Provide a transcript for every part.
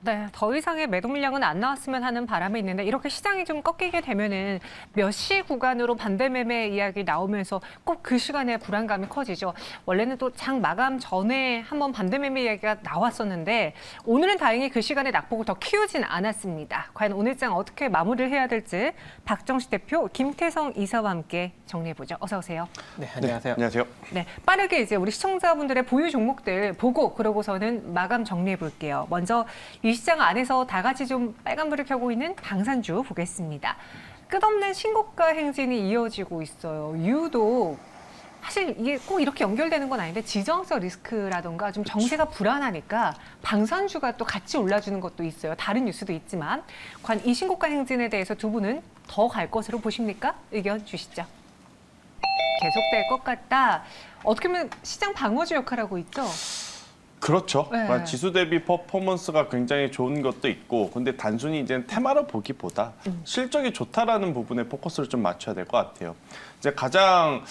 네, 더 이상의 매도 물량은 안 나왔으면 하는 바람이 있는데 이렇게 시장이 좀 꺾이게 되면은 몇 시 구간으로 반대 매매 이야기 나오면서 꼭 그 시간에 불안감이 커지죠. 원래는 또 장 마감 전에 한번 반대 매매 이야기가 나왔었는데 오늘은 다행히 그 시간에 낙폭을 더 키우진 않았습니다. 과연 오늘 장 어떻게 마무리를 해야 될지 박정식 대표, 김태성 이사와 함께 정리해보죠. 어서 오세요. 네, 안녕하세요. 안녕하세요. 네, 빠르게 이제 우리 시청자분들의 보유 종목들 보고 그러고서는 마감 정리해 볼게요. 먼저 이 시장 안에서 다 같이 좀 빨간불을 켜고 있는 방산주 보겠습니다. 끝없는 신고가 행진이 이어지고 있어요. 유독 사실 이게 꼭 이렇게 연결되는 건 아닌데 지정학적 리스크라던가 좀 정세가 불안하니까 방산주가 또 같이 올라주는 것도 있어요. 다른 뉴스도 있지만 과연 이 신고가 행진에 대해서 두 분은 더 갈 것으로 보십니까? 의견 주시죠. 계속될 것 같다. 어떻게 보면 시장 방어주 역할하고 있죠. 그렇죠. 네. 지수 대비 퍼포먼스가 굉장히 좋은 것도 있고, 근데 단순히 이제 테마로 보기보다 실적이 좋다라는 부분에 포커스를 좀 맞춰야 될 것 같아요. 이제 가장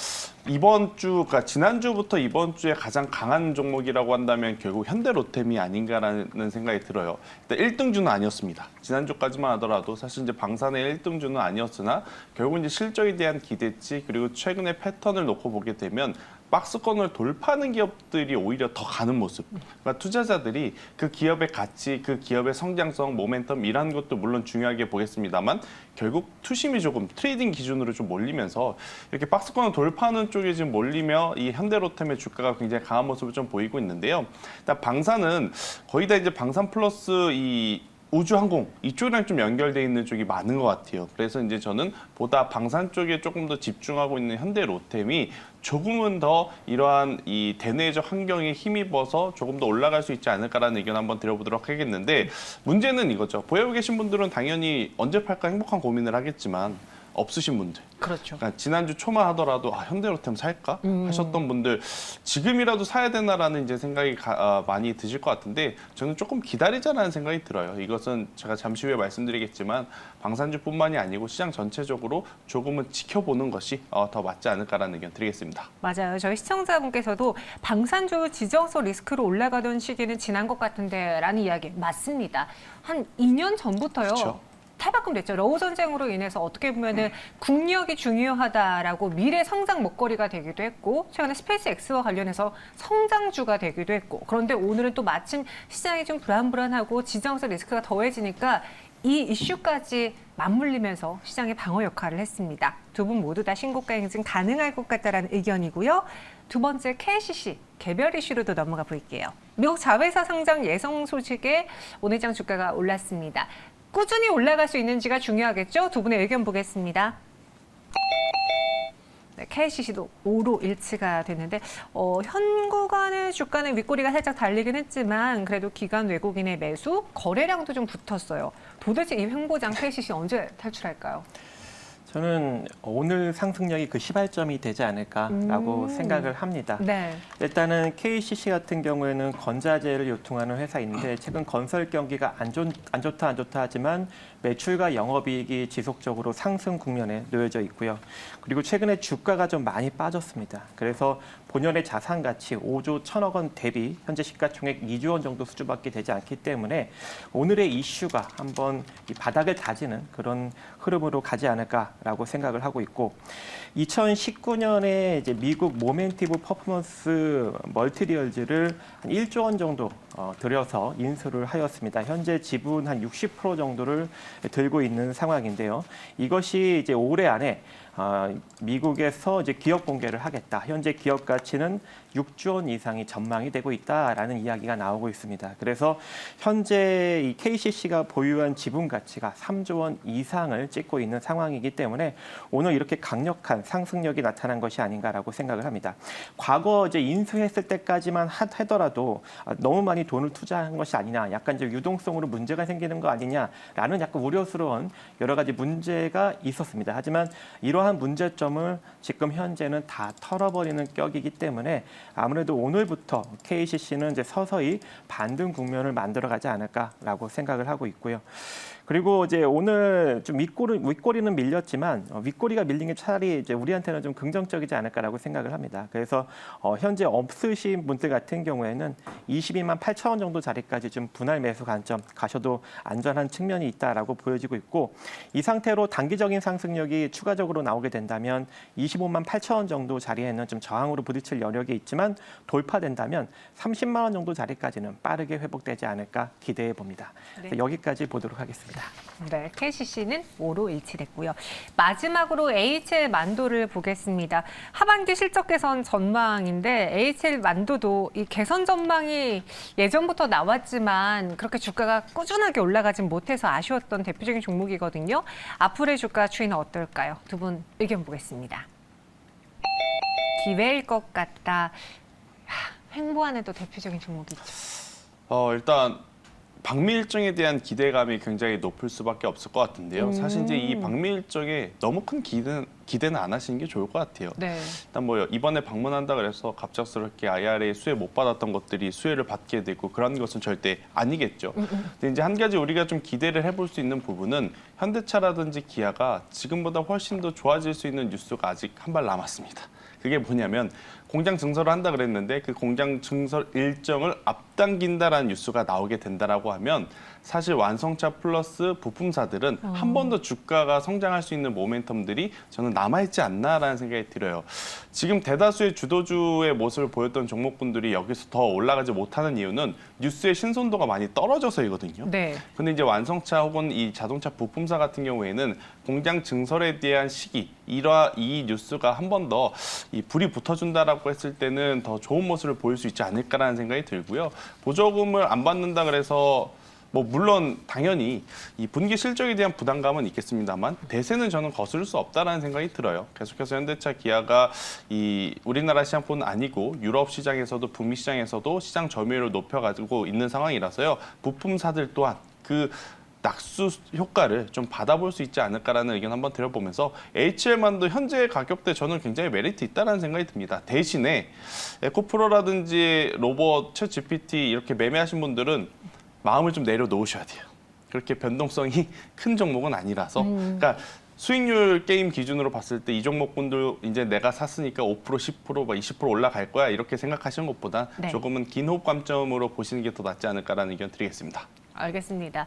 이번 주, 그러니까 지난주부터 이번 주에 가장 강한 종목이라고 한다면 결국 현대로템이 아닌가라는 생각이 들어요. 일단 1등주는 아니었습니다. 지난주까지만 하더라도 사실 이제 방산의 1등주는 아니었으나 결국 이제 실적에 대한 기대치 그리고 최근의 패턴을 놓고 보게 되면 박스권을 돌파하는 기업들이 오히려 더 가는 모습. 그러니까 투자자들이 그 기업의 가치, 그 기업의 성장성, 모멘텀 이런 것도 물론 중요하게 보겠습니다만 결국 투심이 조금 트레이딩 기준으로 좀 몰리면서 이렇게 박스권을 돌파하는 쪽에 지금 몰리며 이 현대로템의 주가가 굉장히 강한 모습을 좀 보이고 있는데요. 일단 방산은 거의 다 이제 방산 플러스 이 우주항공 이쪽이랑 좀 연결돼 있는 쪽이 많은 것 같아요. 그래서 이제 저는 보다 방산 쪽에 조금 더 집중하고 있는 현대로템이 조금은 더 이러한 이 대내적 환경에 힘입어서 조금 더 올라갈 수 있지 않을까라는 의견 한번 드려보도록 하겠는데 문제는 이거죠. 보유하고 계신 분들은 당연히 언제 팔까 행복한 고민을 하겠지만 없으신 분들. 그렇죠. 그러니까 지난주 초만 하더라도 현대로템 살까 하셨던 분들 지금이라도 사야 되나라는 이제 생각이 많이 드실 것 같은데 저는 조금 기다리자라는 생각이 들어요. 이것은 제가 잠시 후에 말씀드리겠지만 방산주뿐만이 아니고 시장 전체적으로 조금은 지켜보는 것이 더 맞지 않을까라는 의견 드리겠습니다. 맞아요. 저희 시청자분께서도 방산주 지정서 리스크로 올라가던 시기는 지난 것 같은데 라는 이야기 맞습니다. 한 2년 전부터요. 그렇죠. 탈바꿈 됐죠. 러우 전쟁으로 인해서 어떻게 보면은 국력이 중요하다라고 미래 성장 먹거리가 되기도 했고 최근에 스페이스 X와 관련해서 성장주가 되기도 했고 그런데 오늘은 또 마침 시장이 좀 불안불안하고 지정서 리스크가 더해지니까 이 이슈까지 맞물리면서 시장의 방어 역할을 했습니다. 두 분 모두 다 신고가 행진 가능할 것 같다라는 의견이고요. 두 번째 KCC 개별 이슈로도 넘어가 볼게요. 미국 자회사 상장 예정 소식에 오늘 장 주가가 올랐습니다. 꾸준히 올라갈 수 있는지가 중요하겠죠? 두 분의 의견 보겠습니다. 네, KCC도 5로 일치가 됐는데 현 구간의 주가는 윗꼬리가 살짝 달리긴 했지만 그래도 기관 외국인의 매수, 거래량도 좀 붙었어요. 도대체 이 횡보장 KCC 언제 탈출할까요? 저는 오늘 상승력이 그 시발점이 되지 않을까라고 생각을 합니다. 네. 일단은 KCC 같은 경우에는 건자재를 유통하는 회사인데 최근 건설 경기가 안 좋다 하지만 매출과 영업이익이 지속적으로 상승 국면에 놓여져 있고요. 그리고 최근에 주가가 좀 많이 빠졌습니다. 그래서 본연의 자산 가치 5조 1천억 원 대비 현재 시가총액 2조 원 정도 수준밖에 되지 않기 때문에 오늘의 이슈가 한번 이 바닥을 다지는 그런 흐름으로 가지 않을까라고 생각을 하고 있고 2019년에 이제 미국 모멘티브 퍼포먼스 멀티리얼즈를 한 1조 원 정도 들여서 인수를 하였습니다. 현재 지분 한 60% 정도를 들고 있는 상황인데요. 이것이 이제 올해 안에 미국에서 이제 기업 공개를 하겠다. 현재 기업 가치는 6조 원 이상이 전망이 되고 있다라는 이야기가 나오고 있습니다. 그래서 현재 이 KCC가 보유한 지분 가치가 3조 원 이상을 찍고 있는 상황이기 때문에 오늘 이렇게 강력한 상승력이 나타난 것이 아닌가라고 생각을 합니다. 과거 이제 인수했을 때까지만 하더라도 너무 많이 돈을 투자한 것이 아니냐, 약간 이제 유동성으로 문제가 생기는 거 아니냐라는 약간 우려스러운 여러 가지 문제가 있었습니다. 하지만 이러한 문제점을 지금 현재는 다 털어버리는 격이기 때문에 아무래도 오늘부터 KCC는 이제 서서히 반등 국면을 만들어가지 않을까라고 생각을 하고 있고요. 그리고 이제 오늘 좀 윗꼬리는 밀렸지만 윗꼬리가 밀린 게 차라리 이제 우리한테는 좀 긍정적이지 않을까라고 생각을 합니다. 그래서 현재 없으신 분들 같은 경우에는 22만 8천 원 정도 자리까지 좀 분할 매수 관점 가셔도 안전한 측면이 있다라고 보여지고 있고 이 상태로 단기적인 상승력이 추가적으로 나오게 된다면 25만 8천 원 정도 자리에는 좀 저항으로 부딪힐 여력이 있지만 돌파된다면 30만 원 정도 자리까지는 빠르게 회복되지 않을까 기대해 봅니다. 네. 여기까지 보도록 하겠습니다. 네, KCC는 5로 일치됐고요. 마지막으로 HL 만도를 보겠습니다. 하반기 실적 개선 전망인데 HL 만도도 이 개선 전망이 예전부터 나왔지만 그렇게 주가가 꾸준하게 올라가진 못해서 아쉬웠던 대표적인 종목이거든요. 앞으로의 주가 추이는 어떨까요? 두 분 의견 보겠습니다. 기회일 것 같다. 횡보안에도 대표적인 종목이죠. 일단 방미 일정에 대한 기대감이 굉장히 높을 수밖에 없을 것 같은데요. 사실 이제 이 방미 일정에 너무 큰 기대는 안 하시는 게 좋을 것 같아요. 네. 일단 뭐 이번에 방문한다 그래서 갑작스럽게 IRA 수혜 못 받았던 것들이 수혜를 받게 되고 그런 것은 절대 아니겠죠. 근데 이제 한 가지 우리가 좀 기대를 해볼 수 있는 부분은 현대차라든지 기아가 지금보다 훨씬 더 좋아질 수 있는 뉴스가 아직 한 발 남았습니다. 그게 뭐냐면 공장 증설을 한다 그랬는데 그 공장 증설 일정을 앞당긴다라는 뉴스가 나오게 된다라고 하면 사실 완성차 플러스 부품사들은 한 번 더 주가가 성장할 수 있는 모멘텀들이 저는 남아있지 않나라는 생각이 들어요. 지금 대다수의 주도주의 모습을 보였던 종목군들이 여기서 더 올라가지 못하는 이유는 뉴스의 신선도가 많이 떨어져서이거든요. 네. 근데 이제 완성차 혹은 이 자동차 부품사 같은 경우에는 공장 증설에 대한 시기, 이 뉴스가 한 번 더 이 불이 붙어준다라고 했을 때는 더 좋은 모습을 보일 수 있지 않을까라는 생각이 들고요. 보조금을 안 받는다 그래서 뭐 물론 당연히 이 분기 실적에 대한 부담감은 있겠습니다만 대세는 저는 거스를 수 없다라는 생각이 들어요. 계속해서 현대차, 기아가 이 우리나라 시장뿐 아니고 유럽 시장에서도 북미 시장에서도 시장 점유율을 높여가지고 있는 상황이라서요. 부품사들 또한 그 낙수 효과를 좀 받아볼 수 있지 않을까라는 의견 한번 드려보면서 HL만도 현재 가격대 저는 굉장히 메리트 있다는 생각이 듭니다. 대신에 에코프로라든지 로봇, 챗 GPT 이렇게 매매하신 분들은 마음을 좀 내려놓으셔야 돼요. 그렇게 변동성이 큰 종목은 아니라서. 그러니까 수익률 게임 기준으로 봤을 때 이 종목군들 이제 내가 샀으니까 5%, 10%, 20% 올라갈 거야 이렇게 생각하시는 것보다 네. 조금은 긴 호흡 관점으로 보시는 게 더 낫지 않을까라는 의견 드리겠습니다. 알겠습니다.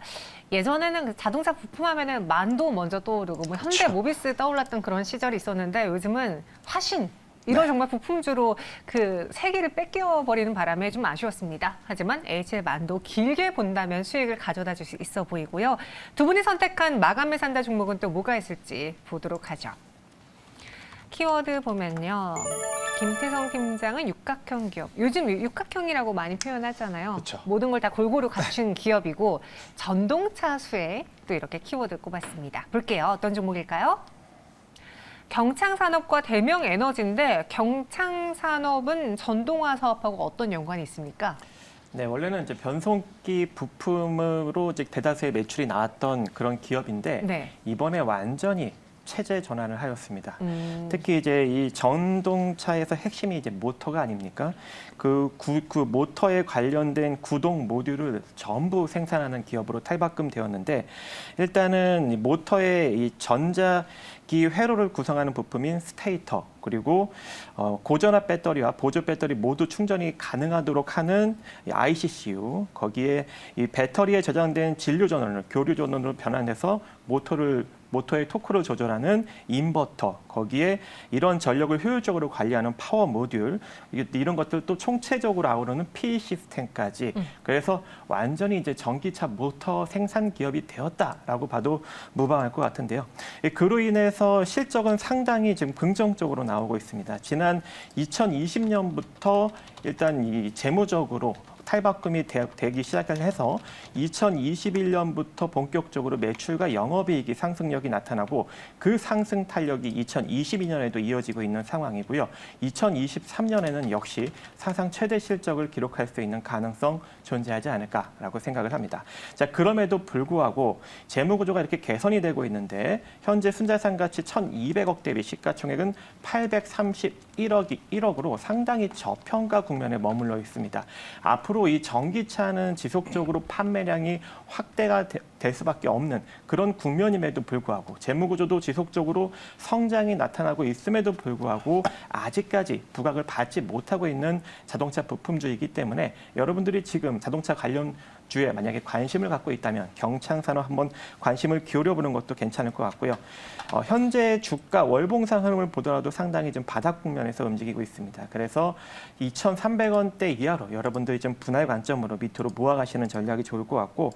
예전에는 그 자동차 부품하면은 만도 먼저 떠오르고 뭐 현대 모비스 떠올랐던 그런 시절이 있었는데 요즘은 화신 이런 정말 부품주로 그 세기를 뺏겨버리는 바람에 좀 아쉬웠습니다. 하지만 HL 만도 길게 본다면 수익을 가져다 줄 수 있어 보이고요. 두 분이 선택한 마감에 산다 종목은 또 뭐가 있을지 보도록 하죠. 키워드 보면요. 김태성 팀장은 육각형 기업. 요즘 육각형이라고 많이 표현하잖아요. 그쵸. 모든 걸 다 골고루 갖춘 기업이고 전동차 수혜 또 이렇게 키워드 꼽았습니다. 볼게요. 어떤 종목일까요? 경창산업과 대명에너지인데 경창산업은 전동화 사업하고 어떤 연관이 있습니까? 네, 원래는 이제 변속기 부품으로 이제 대다수의 매출이 나왔던 그런 기업인데 네. 이번에 완전히 체제 전환을 하였습니다. 특히 이제 이 전동차에서 핵심이 이제 모터가 아닙니까? 그 모터에 관련된 구동 모듈을 전부 생산하는 기업으로 탈바꿈되었는데 일단은 이 모터의 이 전자기 회로를 구성하는 부품인 스테이터 그리고 고전압 배터리와 보조 배터리 모두 충전이 가능하도록 하는 이 ICCU 거기에 이 배터리에 저장된 진료 전원을 교류 전원으로 변환해서 모터의 토크를 조절하는 인버터, 거기에 이런 전력을 효율적으로 관리하는 파워 모듈, 이런 것들 또 총체적으로 아우르는 PE 시스템까지. 그래서 완전히 이제 전기차 모터 생산 기업이 되었다라고 봐도 무방할 것 같은데요. 그로 인해서 실적은 상당히 지금 긍정적으로 나오고 있습니다. 지난 2020년부터 일단 이 재무적으로 탈바꿈이 되기 시작해서 2021년부터 본격적으로 매출과 영업이익이 상승력이 나타나고 그 상승 탄력이 2022년에도 이어지고 있는 상황이고요. 2023년에는 역시 사상 최대 실적을 기록할 수 있는 가능성 존재하지 않을까라고 생각을 합니다. 자, 그럼에도 불구하고 재무 구조가 이렇게 개선이 되고 있는데 현재 순자산 가치 1,200억 대비 시가총액은 831억으로 상당히 저평가 국면에 머물러 있습니다. 앞으로 앞으로 이 전기차는 지속적으로 판매량이 확대가 될 수밖에 없는 그런 국면임에도 불구하고 재무 구조도 지속적으로 성장이 나타나고 있음에도 불구하고 아직까지 부각을 받지 못하고 있는 자동차 부품주이기 때문에 여러분들이 지금 자동차 관련 주에 만약에 관심을 갖고 있다면 경창산업 한번 관심을 기울여보는 것도 괜찮을 것 같고요. 현재 주가 월봉상 흐름을 보더라도 상당히 좀 바닥 국면에서 움직이고 있습니다. 그래서 2,300원대 이하로 여러분들이 좀 분할 관점으로 밑으로 모아가시는 전략이 좋을 것 같고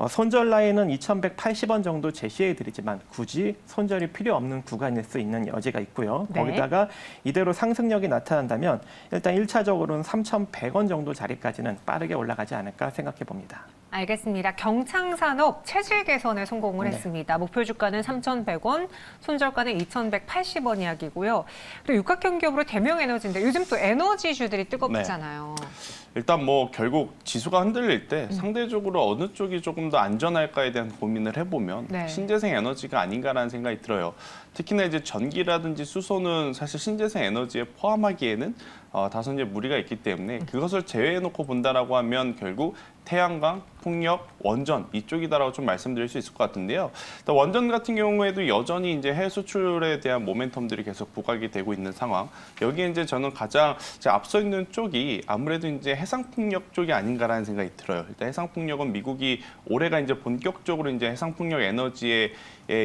손절 라인은 2,180원 정도 제시해드리지만 굳이 손절이 필요 없는 구간일 수 있는 여지가 있고요. 네. 거기다가 이대로 상승력이 나타난다면 일단 1차적으로는 3,100원 정도 자리까지는 빠르게 올라가지 않을까 생각해 봅니다. 알겠습니다. 경창산업 체질 개선에 성공을 네. 했습니다. 목표 주가는 3,100원, 손절가는 2,180원 이야기고요. 그리고 육각형 기업으로 대명에너지인데 요즘 또 에너지주들이 뜨겁잖아요. 일단 뭐 결국 지수가 흔들릴 때 상대적으로 어느 쪽이 조금 더 안전할까에 대한 고민을 해보면 네. 신재생 에너지가 아닌가라는 생각이 들어요. 특히나 이제 전기라든지 수소는 사실 신재생 에너지에 포함하기에는 다소 이제 무리가 있기 때문에 그것을 제외해놓고 본다라고 하면 결국 태양광, 풍력, 원전 이쪽이다라고 좀 말씀드릴 수 있을 것 같은데요. 일단 원전 같은 경우에도 여전히 이제 해외 수출에 대한 모멘텀들이 계속 부각이 되고 있는 상황. 여기에 이제 저는 가장 이제 앞서 있는 쪽이 아무래도 이제 해상풍력 쪽이 아닌가라는 생각이 들어요. 일단 해상풍력은 미국이 올해가 이제 본격적으로 이제 해상풍력 에너지에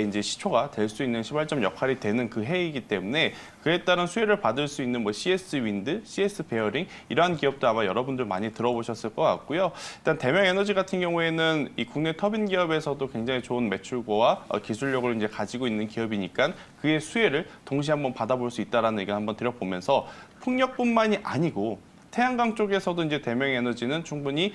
이제 시초가 될 수 있는 시발점 역할이 되는 그 해이기 때문에 그에 따른 수혜를 받을 수 있는 뭐 CS 윈드, CS 베어링 이러한 기업도 아마 여러분들 많이 들어보셨을 것 같고요. 일단 대명 에너지 같은 경우에는 이 국내 터빈 기업에서도 굉장히 좋은 매출고와 기술력을 이제 가지고 있는 기업이니까 그의 수혜를 동시에 한번 받아볼 수 있다라는 의견 한번 드려보면서 풍력뿐만이 아니고 태양광 쪽에서도 이제 대명에너지는 충분히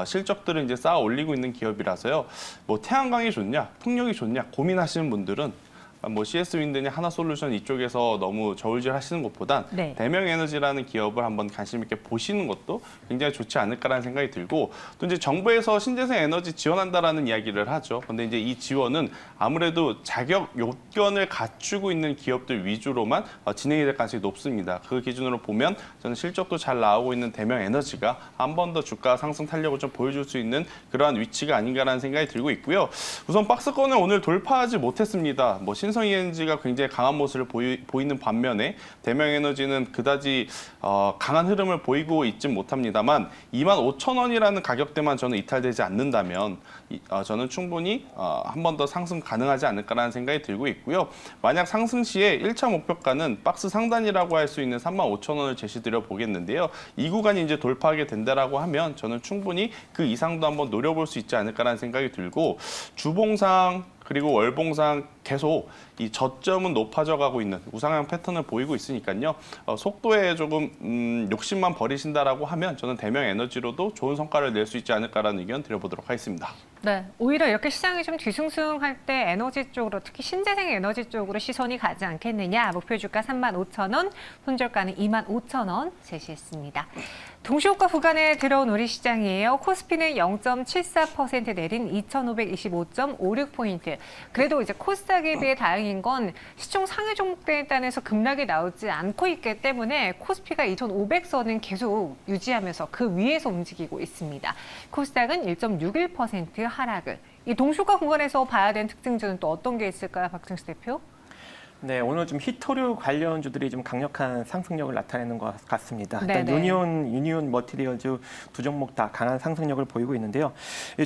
실적들을 이제 쌓아 올리고 있는 기업이라서요. 뭐 태양광이 좋냐, 풍력이 좋냐 고민하시는 분들은 뭐 CS 윈드냐 하나솔루션 이쪽에서 너무 저울질하시는 것보단 네. 대명에너지라는 기업을 한번 관심 있게 보시는 것도 굉장히 좋지 않을까라는 생각이 들고 또 이제 정부에서 신재생 에너지 지원한다라는 이야기를 하죠. 근데 이제 이 지원은 아무래도 자격 요건을 갖추고 있는 기업들 위주로만 진행이 될 가능성이 높습니다. 그 기준으로 보면 저는 실적도 잘 나오고 있는 대명에너지가 한 번 더 주가 상승 탄력을 좀 보여줄 수 있는 그러한 위치가 아닌가라는 생각이 들고 있고요. 우선 박스권을 오늘 돌파하지 못했습니다. 뭐 신성 ENG가 굉장히 강한 모습을 보이는 반면에 대명에너지는 그다지 강한 흐름을 보이고 있진 못합니다만 25,000원이라는 가격대만 저는 이탈되지 않는다면 저는 충분히 한 번 더 상승 가능하지 않을까라는 생각이 들고 있고요. 만약 상승 시에 1차 목표가는 박스 상단이라고 할 수 있는 35,000원을 제시드려 보겠는데요. 이 구간이 이제 돌파하게 된다라고 하면 저는 충분히 그 이상도 한번 노려볼 수 있지 않을까라는 생각이 들고 주봉상 그리고 월봉상 계속 이 저점은 높아져 가고 있는 우상향 패턴을 보이고 있으니까요. 속도에 조금 욕심만 버리신다라고 하면 저는 대명에너지로도 좋은 성과를 낼 수 있지 않을까라는 의견 드려보도록 하겠습니다. 네, 오히려 이렇게 시장이 좀 뒤숭숭할 때 에너지 쪽으로 특히 신재생 에너지 쪽으로 시선이 가지 않겠느냐. 목표 주가 35,000원, 손절가는 25,000원 제시했습니다. 동시호가 구간에 들어온 우리 시장이에요. 코스피는 0.74% 내린 2,525.56포인트. 그래도 이제 코스닥에 비해 다행인 건 시총 상위 종목들에 따라서 급락이 나오지 않고 있기 때문에 코스피가 2,500선은 계속 유지하면서 그 위에서 움직이고 있습니다. 코스닥은 1.61% 하락을. 이 동시호가 구간에서 봐야 되는 특징주는 또 어떤 게 있을까요, 박승수 대표? 네, 오늘 좀 히토류 관련주들이 좀 강력한 상승력을 나타내는 것 같습니다. 일단 네네. 유니온 머티리얼즈 두 종목 다 강한 상승력을 보이고 있는데요.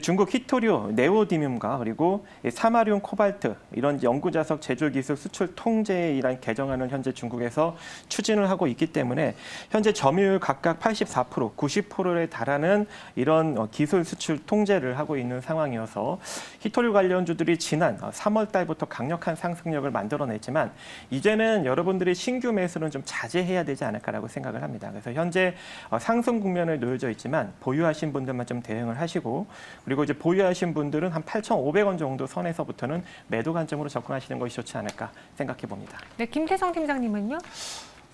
중국 히토류, 네오디뮴과 그리고 사마리움 코발트 이런 연구자석 제조 기술 수출 통제이란 개정안을 현재 중국에서 추진을 하고 있기 때문에 현재 점유율 각각 84%, 90%에 달하는 이런 기술 수출 통제를 하고 있는 상황이어서 히토류 관련주들이 지난 3월 달부터 강력한 상승력을 만들어냈지만 이제는 여러분들이 신규 매수는 좀 자제해야 되지 않을까라고 생각을 합니다. 그래서 현재 상승 국면에 놓여져 있지만 보유하신 분들만 좀 대응을 하시고 그리고 이제 보유하신 분들은 한 8,500원 정도 선에서부터는 매도 관점으로 접근하시는 것이 좋지 않을까 생각해 봅니다. 네, 김태성 팀장님은요?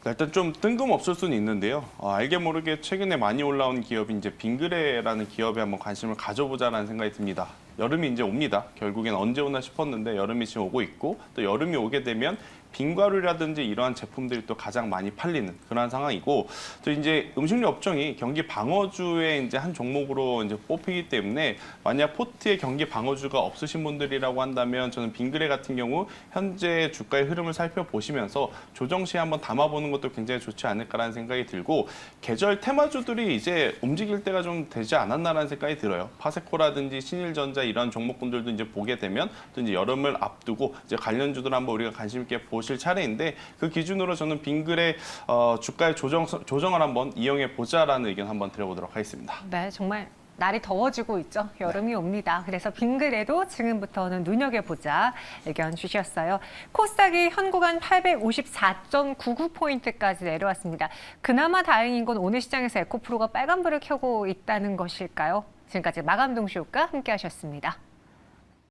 일단 좀 뜬금없을 수는 있는데요. 알게 모르게 최근에 많이 올라온 기업이 이제 빙그레라는 기업에 한번 관심을 가져보자라는 생각이 듭니다. 여름이 이제 옵니다. 결국엔 언제 오나 싶었는데 여름이 지금 오고 있고 또 여름이 오게 되면 빙과류라든지 이러한 제품들이 또 가장 많이 팔리는 그런 상황이고 또 이제 음식료 업종이 경기 방어주의 이제 한 종목으로 이제 뽑히기 때문에 만약 포트에 경기 방어주가 없으신 분들이라고 한다면 저는 빙그레 같은 경우 현재 주가의 흐름을 살펴보시면서 조정 시에 한번 담아보는 것도 굉장히 좋지 않을까라는 생각이 들고 계절 테마주들이 이제 움직일 때가 좀 되지 않았나라는 생각이 들어요. 파세코라든지 신일전자 이런 종목군들도 이제 보게 되면 또 이제 여름을 앞두고 이제 관련주들 한번 우리가 관심 있게 보실 차례인데 그 기준으로 저는 빙그레 주가의 조정을 한번 이용해 보자라는 의견 한번 드려보도록 하겠습니다. 네, 정말 날이 더워지고 있죠. 여름이 옵니다. 그래서 빙그레도 지금부터는 눈여겨보자 의견 주셨어요. 코스닥이 현 구간 854.99포인트까지 내려왔습니다. 그나마 다행인 건 오늘 시장에서 에코프로가 빨간불을 켜고 있다는 것일까요? 지금까지 마감동시효과 함께 하셨습니다.